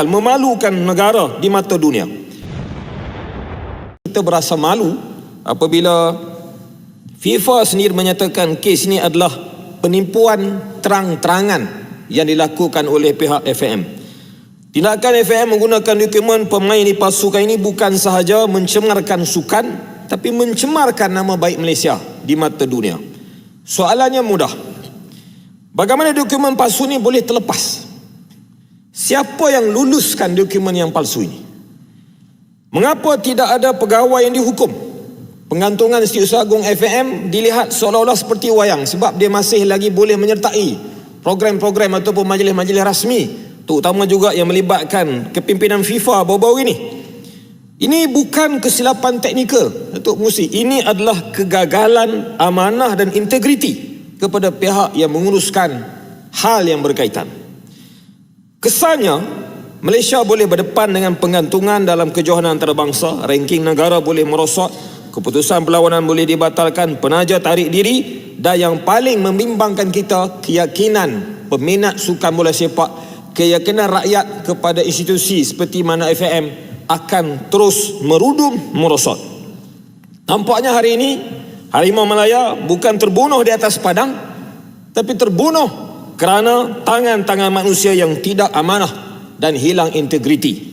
memalukan negara di mata dunia. Kita berasa malu apabila FIFA sendiri menyatakan kes ini adalah penipuan terang-terangan yang dilakukan oleh pihak FAM. Tindakan FAM menggunakan dokumen pemain dipalsukan ini bukan sahaja mencemarkan sukan, tapi mencemarkan nama baik Malaysia di mata dunia. Soalannya mudah. Bagaimana dokumen palsu ini boleh terlepas? Siapa yang luluskan dokumen yang palsu ini? Mengapa tidak ada pegawai yang dihukum? Pengantungan Setiausaha Agung FAM dilihat seolah-olah seperti wayang sebab dia masih lagi boleh menyertai program-program ataupun majlis-majlis rasmi, terutama juga yang melibatkan kepimpinan FIFA baru-baru ini. Ini bukan kesilapan teknikal, Datuk Musi. Ini adalah kegagalan amanah dan integriti kepada pihak yang menguruskan hal yang berkaitan. Kesannya, Malaysia boleh berdepan dengan pengantungan dalam kejohanan antarabangsa, ranking negara boleh merosot, keputusan perlawanan boleh dibatalkan, penaja tarik diri, dan yang paling membimbangkan kita, keyakinan peminat sukan bola sepak, keyakinan rakyat kepada institusi seperti mana FAM akan terus merudum merosot. Nampaknya hari ini Harimau Malaya bukan terbunuh di atas padang, tapi terbunuh kerana tangan-tangan manusia yang tidak amanah dan hilang integriti.